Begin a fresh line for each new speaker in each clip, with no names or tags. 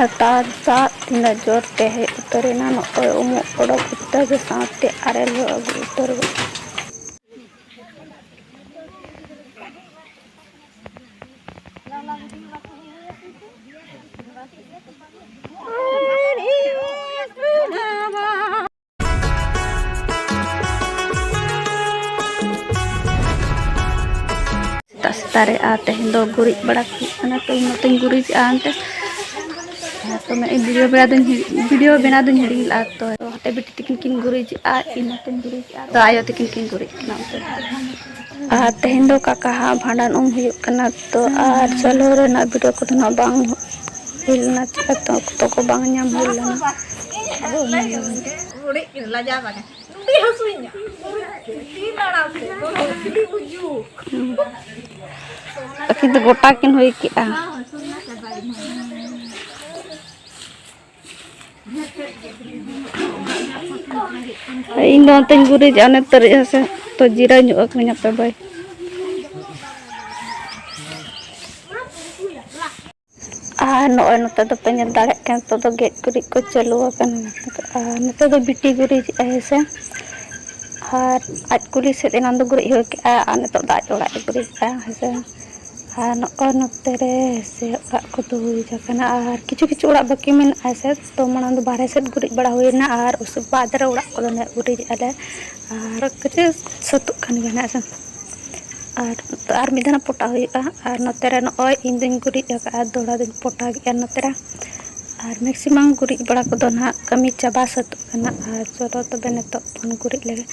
हतार सा तीना जोर ते हे उतरेना नोय उमु ओडक उतर साथे आरेल अगु उतर तारे आते हैं दो गुरी बड़ा तो इन गुरी आते तो मैं वीडियो बना दूँ हिड़ी ला तो हटे बेटी तकिन किन गुरीज आ इनते गुरीज आ तो आयो तकिन किन गुरीज ना तेहन दो काका हाँ भांडन हुई कना तो आर चलो रे ना वीडियो को ना बांग हिलना चिका तो को बांग नाम हिलना किंतु गोटा किन हुई कि इन दो तन गुरीज अने तरे से तो जीरा ᱧᱚᱜ ᱟᱠᱟᱱᱟ पे भाई नॉय नते तो पे ñel दाड़े के तो गेट गुरीज को चालू आकना नते तो बिटी गुरीज ऐसे और आज कुली से एना दो गुरीज हो के नते दाज ओड़ा गुरीज ऐसे नॉय नते रे से ओड़ा को तो हुई जाकना और किछु किछु ओड़ा बाकी में ऐसे तो मना दो बाहर से गुरीज बड़ा हुईना और उस बाद रे ओड़ा को ने गुरीज आले और कचे सतु खान गना ऐसे और मिधना पोटा हुईगा और नते रे नॉय इन दिन गुरीज का दोड़ा दिन पोटा के नते रे और मैक्सिमम गुरीज बड़ा को दो ना कमी चाबा सतु कना और चलो तो बने तो फोन गुरीज लगे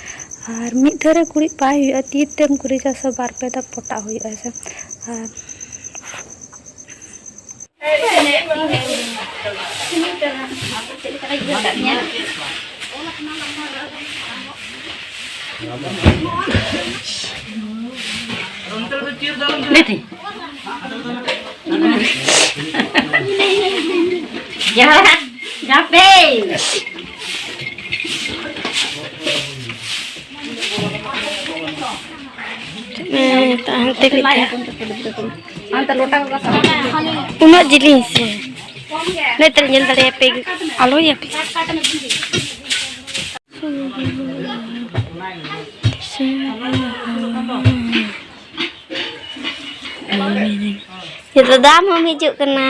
और मिड धरे गुरीज पाई हुई ती तेम गुरीज से बार पे दा पोटा हुई ऐसे और
उना जिलिंग से नहीं तर ñel dare पे आलो या पे ये तो दाम हम हिजुक कना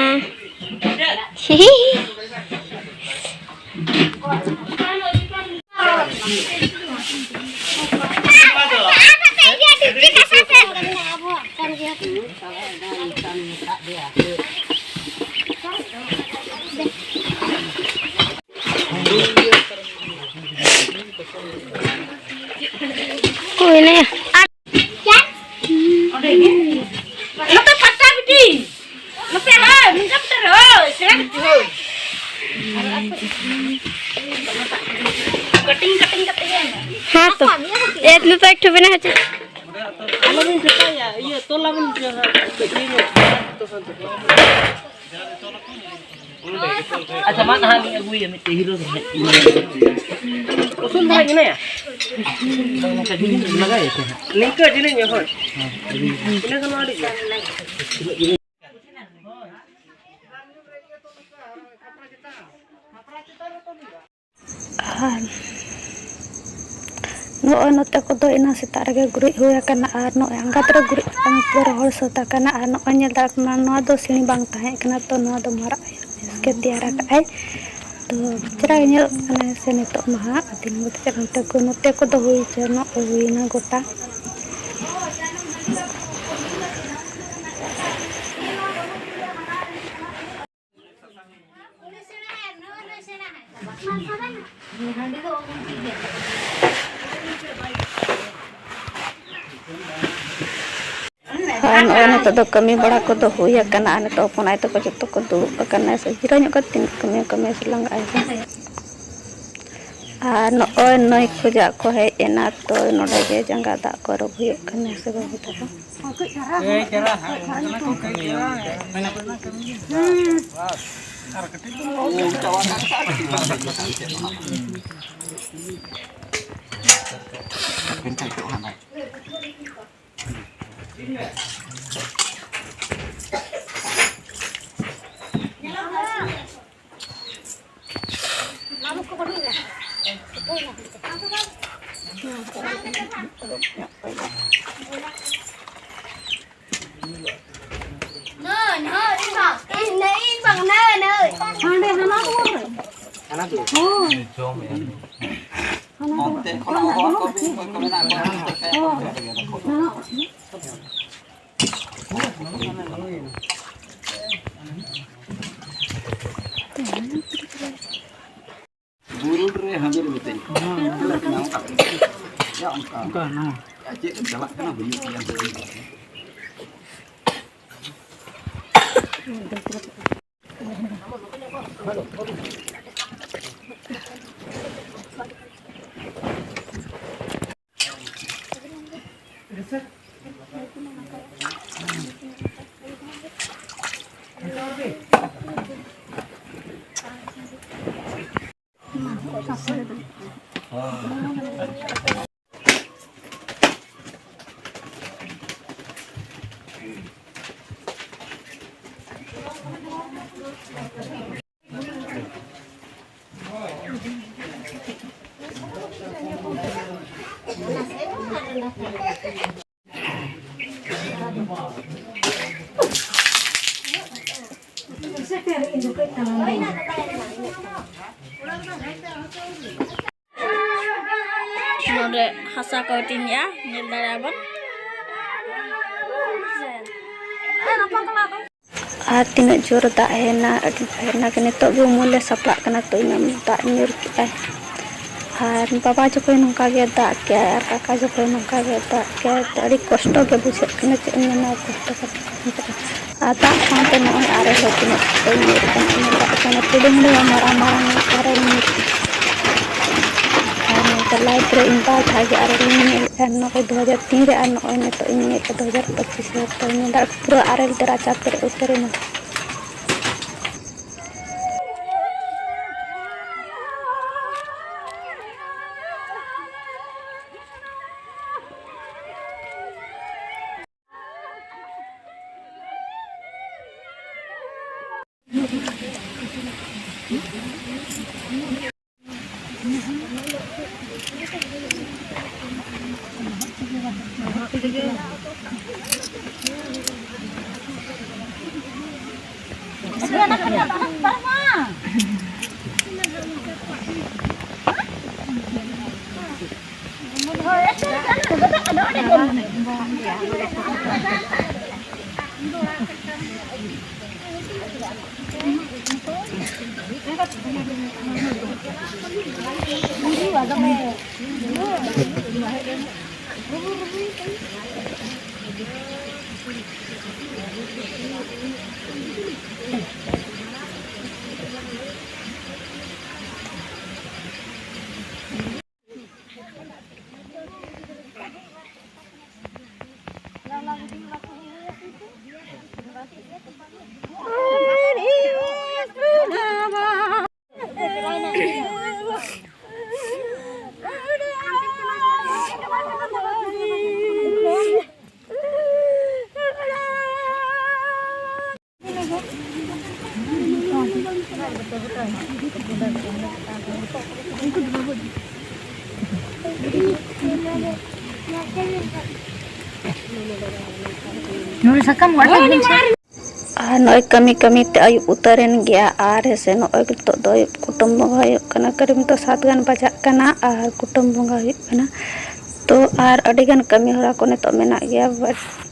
कोई नहीं हाँ तो इतना तो एक ठो बना है
अच्छा मान हाँ नहीं अगुई है मिट्टी हीरो से सुन भाई नहीं है लगा है नहीं कर दिले नहीं हो इन्हें तो मारी
नॉय नते को दो इना सेता रे गुरीज हुई कना और नॉय अंगात रे गुरीज तो रोहड़ सता कना और नॉय ñel दा कना नोआ दो सिणी बांग ताहे कना तो नोआ दो मारा इसके तैयार का तो चरा ñel कना से नितो महा दिन मत चलते को नते को दो हुई जनो हुई ना गोटा नॉय तो कमी बड़ा को तो हुई कना ने तो अपन आय तो जतो को दुड़ुब कना से जीरा ᱧᱚᱜ का तीन कमी से लंगा है और नॉय नई खोजा को है एना तो नोडे के जंगा दा को रोग हुई कना से बाबू ताको
Burung re hampir betul. Ya angka. Acik kan salah kena bunyi yang
Node hasa coating ya, nyel dari abang.
Tinag jur da hena kene to bu mule saplak kana to inam da nyur ki har baba jokoy nongka ge da ke ar kaka jokoy nongka ge da ke adi kosto ge bujhe kana che na kosto ka ata sante no are lo kene to nyur kana pudung de marang are nyur light रे इंपा थागे आरे नी एनो 2003 रे अनो ने तो इन 2025 रे तो इन दा पूरा आरे तेरा चापर उतरे न नोय कमी कमी ते आयु उतरेन गया आर से नोय तो दो कुटुंब बंगा कना करीम तो 7 गान बजा कना आर कुटुंब बंगा तो आर अडिगन कमी होरा को ने तो मेना गया बट